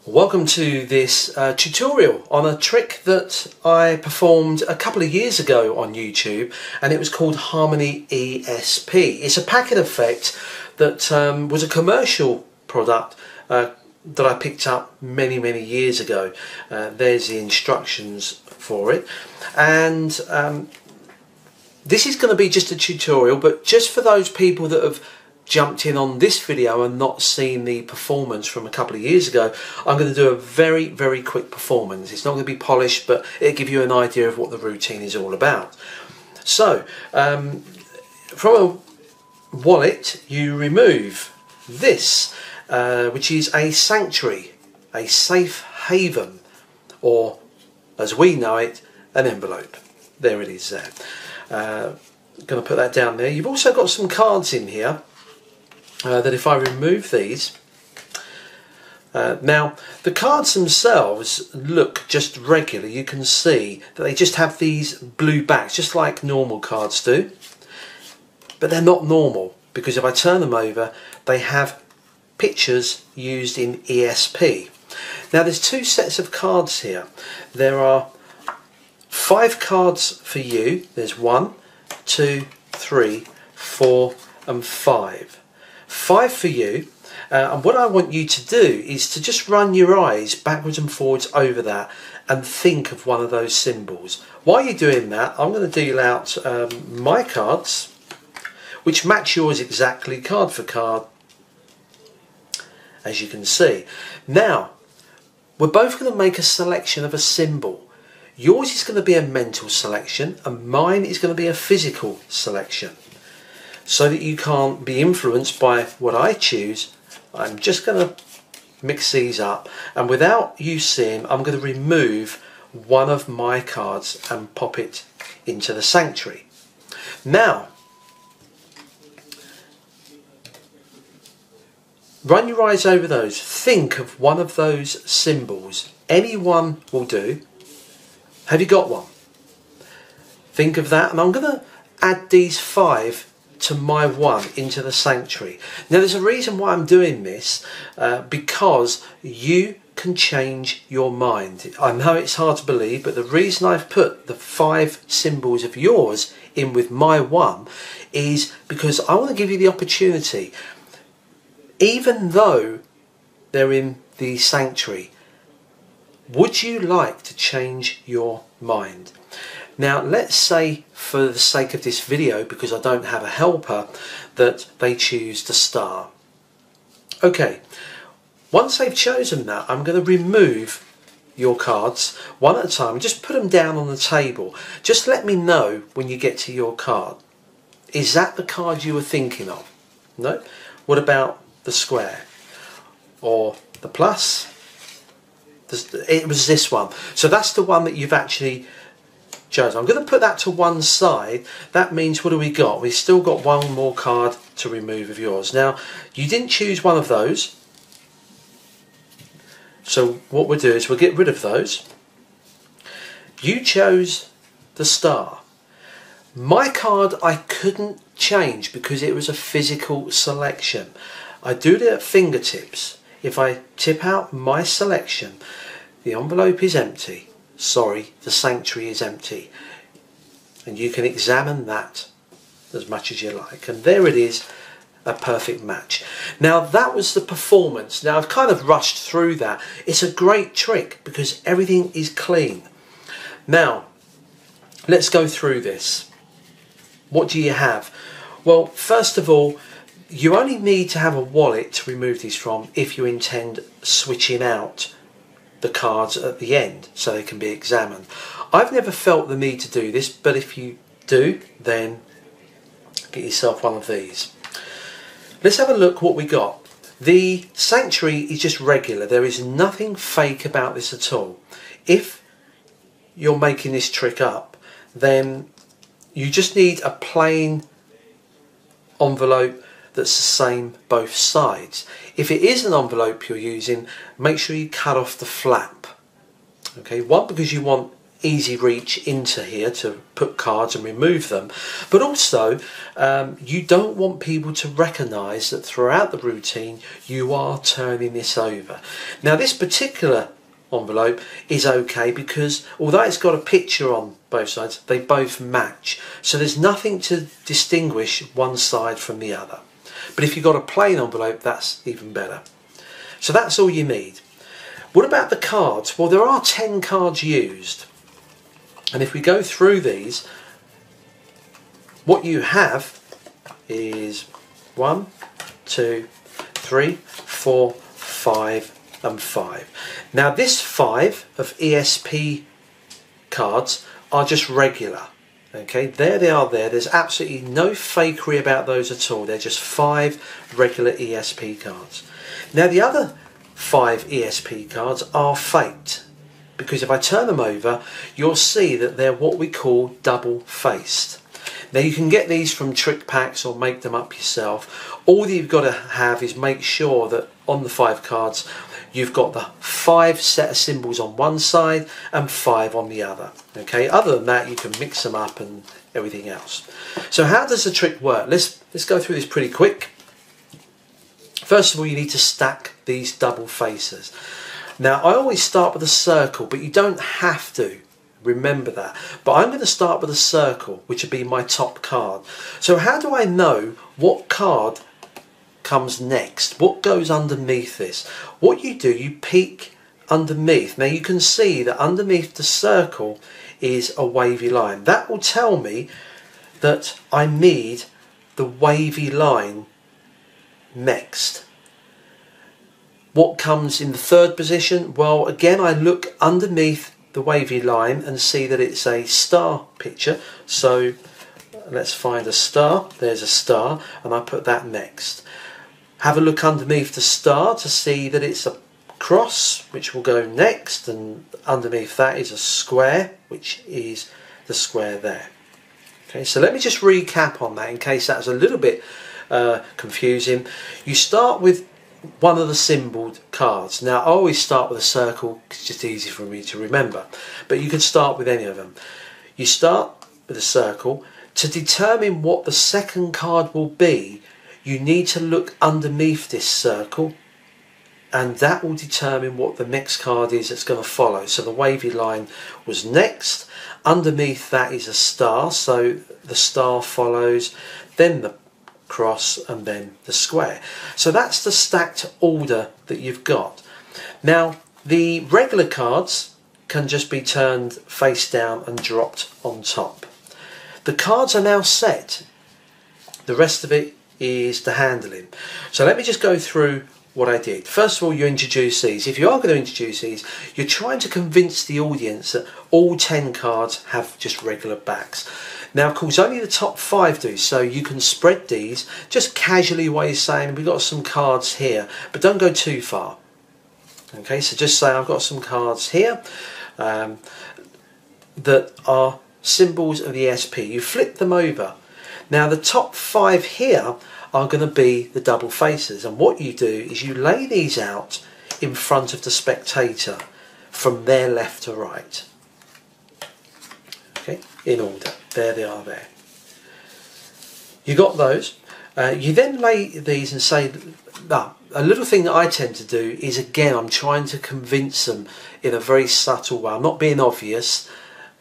Welcome to this tutorial on a trick that I performed a couple of years ago on YouTube, and it was called Harmony ESP. It's a packet effect that was a commercial product that I picked up many years ago. There's the instructions for it, and this is going to be just a tutorial, but just for those people that have jumped in on this video and not seen the performance from a couple of years ago, I'm going to do a very quick performance. It's not going to be polished, but it'll give you an idea of what the routine is all about. So from a wallet you remove this, which is a sanctuary, a safe haven, or as we know it, an envelope. There it is there. Going to put that down there. You've also got some cards in here that if I remove these, now the cards themselves look just regular. You can see that they just have these blue backs, just like normal cards do, but they're not normal, because if I turn them over they have pictures used in ESP. Now there's two sets of cards here. There are 5 cards for you. There's 1, 2, 3, 4 and 5. 5 for you, and what I want you to do is to just run your eyes backwards and forwards over that and think of one of those symbols. While you're doing that, I'm going to deal out my cards, which match yours exactly, card for card, as you can see. Now we're both going to make a selection of a symbol. Yours is going to be a mental selection and mine is going to be a physical selection. So that you can't be influenced by what I choose, I'm just going to mix these up, and without you seeing, I'm going to remove one of my cards and pop it into the sanctuary. Now run your eyes over those. Think of one of those symbols. Any one will do. Have you got one? Think of that, and I'm going to add these 5 to my 1 into the sanctuary. Now there's a reason why I'm doing this, because you can change your mind. I know it's hard to believe, but the reason I've put the 5 symbols of yours in with my 1 is because I want to give you the opportunity, even though they're in the sanctuary, would you like to change your mind? Now let's say, for the sake of this video, because I don't have a helper, that they choose the star. Okay, once they've chosen that, I'm going to remove your cards one at a time. Just put them down on the table. Just let me know when you get to your card. Is that the card you were thinking of? No? What about the square? Or the plus? It was this one. So that's the one that you've actually chosen. I'm going to put that to one side. That means, what do we got? We've still got one more card to remove of yours. Now you didn't choose one of those, so what we'll do is we'll get rid of those. You chose the star. My card I couldn't change because it was a physical selection. I do it at fingertips. If I tip out my selection, the envelope is empty. Sorry, the sanctuary is empty, and you can examine that as much as you like, and there it is, a perfect match. Now that was the performance. Now I've kind of rushed through that. It's a great trick because everything is clean. Now let's go through this. What do you have? Well, first of all, you only need to have a wallet to remove these from if you intend switching out the cards at the end so they can be examined. I've never felt the need to do this, but if you do, then get yourself one of these. Let's have a look what we got. The sanctuary is just regular. There is nothing fake about this at all. If you're making this trick up, then you just need a plain envelope that's the same both sides. If it is an envelope you're using, make sure you cut off the flap. Okay, one, because you want easy reach into here to put cards and remove them, but also you don't want people to recognise that throughout the routine you are turning this over. Now this particular envelope is okay because although it's got a picture on both sides, they both match, so there's nothing to distinguish one side from the other. But if you've got a plain envelope, that's even better. So that's all you need. What about the cards? Well, there are 10 cards used, and if we go through these, what you have is 1, 2, 3, 4, 5 and 5. Now this 5 of ESP cards are just regular. Okay, there they are there. There's absolutely no fakery about those at all. They're just 5 regular ESP cards. Now the other 5 ESP cards are faked, because if I turn them over, you'll see that they're what we call double-faced. Now you can get these from trick packs or make them up yourself. All you've got to have is make sure that on the 5 cards you've got the 5 set of symbols on one side and 5 on the other. Okay, other than that you can mix them up and everything else. So how does the trick work? Let's go through this pretty quick. First of all, you need to stack these double faces. Now I always start with a circle, but you don't have to, remember that. But I'm going to start with a circle, which would be my top card. So how do I know what card comes next? What goes underneath this? What you do, you peek underneath. Now you can see that underneath the circle is a wavy line. That will tell me that I need the wavy line next. What comes in the third position? Well, again, I look underneath the wavy line and see that it's a star picture. So let's find a star. There's a star, and I put that next. Have a look underneath the star to see that it's a cross, which will go next, and underneath that is a square, which is the square there. Okay, so let me just recap on that in case that was a little bit confusing. You start with one of the symboled cards. Now I always start with a circle, it's just easy for me to remember, but you can start with any of them. You start with a circle. To determine what the second card will be, you need to look underneath this circle, and that will determine what the next card is that's going to follow. So the wavy line was next, underneath that is a star, so the star follows, then the cross, and then the square. So that's the stacked order that you've got. Now the regular cards can just be turned face down and dropped on top. The cards are now set. The rest of it is the handling. So let me just go through what I did. First of all, you introduce these. If you are going to introduce these, you're trying to convince the audience that all 10 cards have just regular backs. Now of course only the top 5 do, so you can spread these just casually while you're saying we've got some cards here, but don't go too far. Okay, so just say I've got some cards here that are symbols of the ESP. You flip them over. Now the top 5 here are going to be the double faces, and what you do is you lay these out in front of the spectator from their left to right. Okay, in order. There they are there. You got those. You then lay these and say, a little thing that I tend to do is, again, I'm trying to convince them in a very subtle way. I'm not being obvious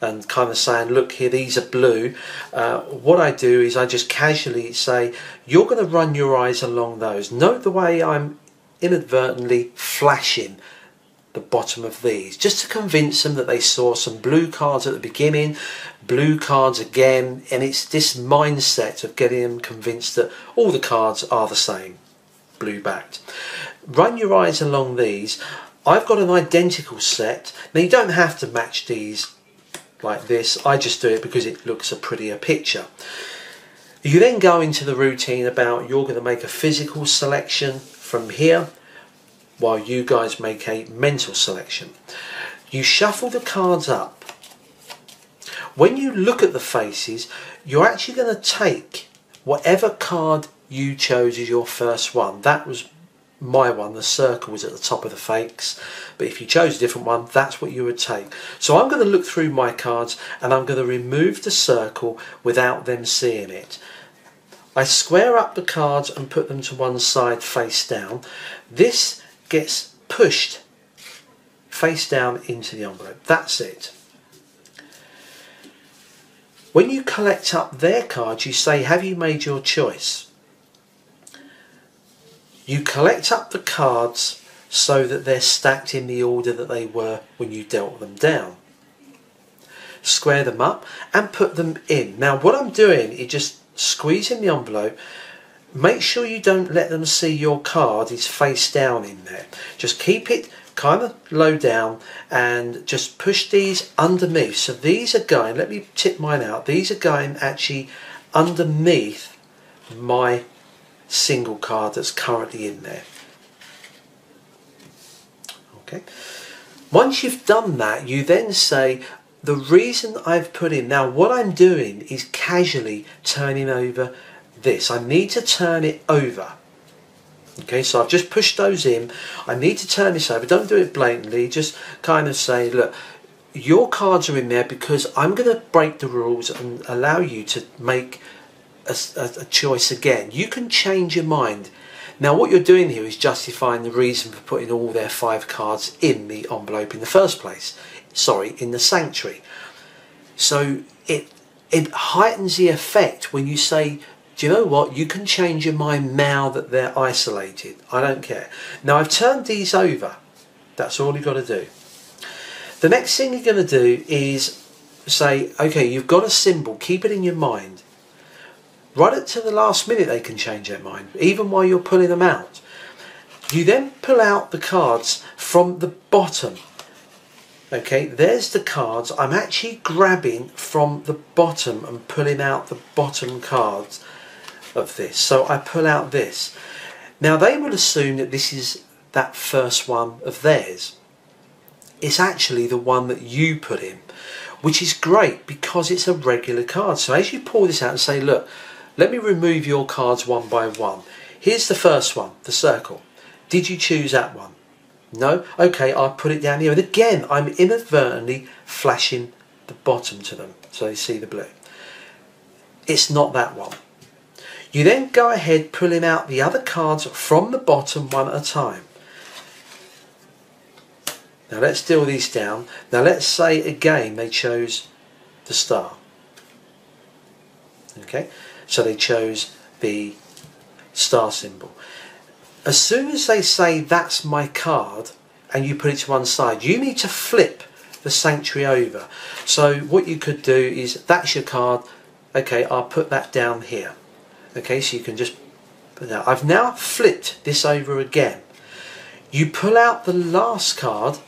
and kind of saying, look here, these are blue. What I do is I just casually say, you're going to run your eyes along those. Note the way I'm inadvertently flashing the bottom of these, just to convince them that they saw some blue cards at the beginning, blue cards again, and it's this mindset of getting them convinced that all the cards are the same, blue backed. Run your eyes along these. I've got an identical set. Now you don't have to match these like this, I just do it because it looks a prettier picture. You then go into the routine about you're going to make a physical selection from here, while you guys make a mental selection. You shuffle the cards up. When you look at the faces, you're actually going to take whatever card you chose as your first one. That was my one, the circle was at the top of the fakes, but if you chose a different one, that's what you would take. So I'm going to look through my cards and I'm going to remove the circle without them seeing it. I square up the cards and put them to one side face down. This gets pushed face down into the envelope. That's it. When you collect up their cards, you say, have you made your choice? You collect up the cards so that they're stacked in the order that they were when you dealt them down. Square them up and put them in. Now what I'm doing is just squeezing the envelope. Make sure you don't let them see your card is face down in there. Just keep it kind of low down and just push these underneath. So these are going, let me tip mine out, these are going actually underneath my single card that's currently in there. Okay. Once you've done that, you then say, the reason I've put in, now what I'm doing is casually turning over this. I need to turn it over. Okay, so I've just pushed those in. I need to turn this over. Don't do it blatantly. Just kind of say, look, your cards are in there because I'm going to break the rules and allow you to make a choice again. You can change your mind. Now what you're doing here is justifying the reason for putting all their 5 cards in the envelope in the first place. Sorry, in the sanctuary. So it heightens the effect when you say, do you know what, you can change your mind now that they're isolated. I don't care. Now I've turned these over. That's all you've got to do. The next thing you're going to do is say, okay, you've got a symbol, keep it in your mind. Right up to the last minute they can change their mind, even while you're pulling them out. You then pull out the cards from the bottom. Okay, there's the cards. I'm actually grabbing from the bottom and pulling out the bottom cards of this. So I pull out this. Now they will assume that this is that first one of theirs. It's actually the one that you put in, which is great because it's a regular card. So as you pull this out and say, look, let me remove your cards one by one. Here's the first one, the circle. Did you choose that one? No? Okay, I'll put it down here. And again, I'm inadvertently flashing the bottom to them so they see the blue. It's not that one. You then go ahead pulling out the other cards from the bottom one at a time. Now let's deal these down. Now let's say again they chose the star. Okay, so they chose the star symbol. As soon as they say that's my card and you put it to one side, you need to flip the sanctuary over. So what you could do is, that's your card, okay, I'll put that down here. Okay, so you can just put that. I've now flipped this over again. You pull out the last card,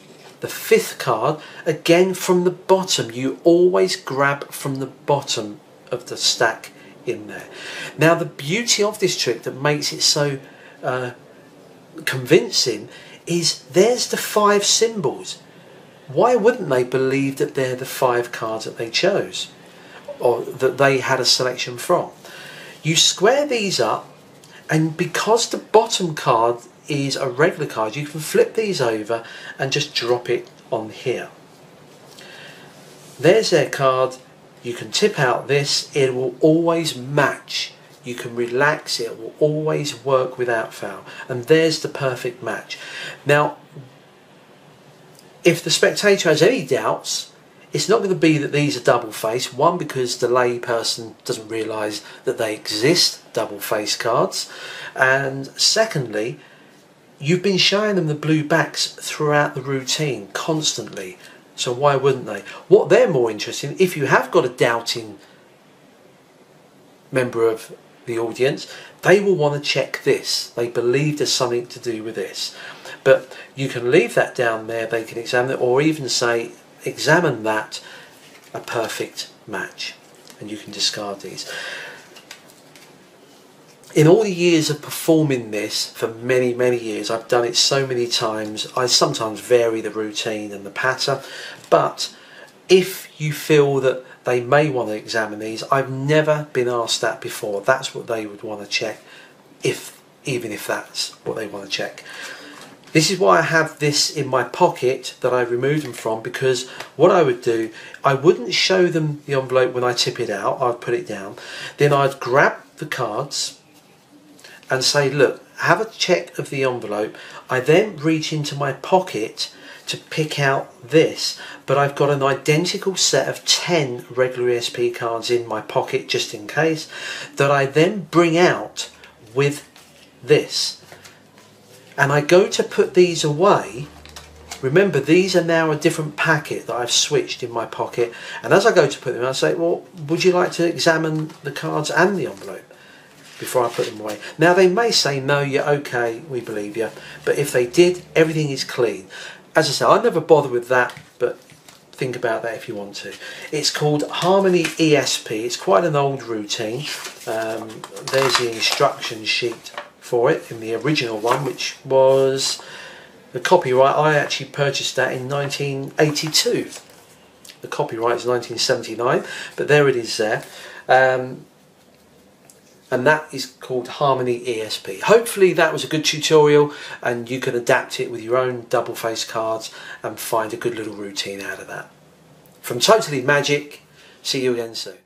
the 5th card, again from the bottom. You always grab from the bottom of the stack in there. Now the beauty of this trick that makes it so convincing is there's the 5 symbols. Why wouldn't they believe that they're the 5 cards that they chose or that they had a selection from? You square these up, and because the bottom card is a regular card, you can flip these over and just drop it on here. There's their card. You can tip out this, it will always match. You can relax, it will always work without fail. And there's the perfect match. Now, if the spectator has any doubts, it's not going to be that these are double face. One, because the lay person doesn't realise that they exist, double face cards. And secondly, you've been showing them the blue backs throughout the routine constantly. So why wouldn't they? What they're more interested in, if you have got a doubting member of the audience, they will want to check this. They believe there's something to do with this. But you can leave that down there, they can examine it, or even say, examine that, a perfect match. And you can discard these. In all the years of performing this, for many, many years, I've done it so many times, I sometimes vary the routine and the patter, but if you feel that they may want to examine these, I've never been asked that before. That's what they would want to check if even if that's what they want to check. This is why I have this in my pocket that I removed them from, because what I would do, I wouldn't show them the envelope when I tip it out. I'd put it down, then I'd grab the cards and say, look, have a check of the envelope. I then reach into my pocket to pick out this, but I've got an identical set of 10 regular ESP cards in my pocket just in case, that I then bring out with this. And I go to put these away. Remember, these are now a different packet that I've switched in my pocket, and as I go to put them, I say, well, would you like to examine the cards and the envelope before I put them away? Now they may say, no, you're okay, we believe you, but if they did, everything is clean. As I say, I never bother with that, but think about that if you want to. It's called Harmony ESP. It's quite an old routine. There's the instruction sheet for it in the original one, which was the copyright. I actually purchased that in 1982. The copyright is 1979, but there it is there. And that is called Harmony ESP. Hopefully that was a good tutorial and you can adapt it with your own double face cards and find a good little routine out of that. From Totally Magic, see you again soon.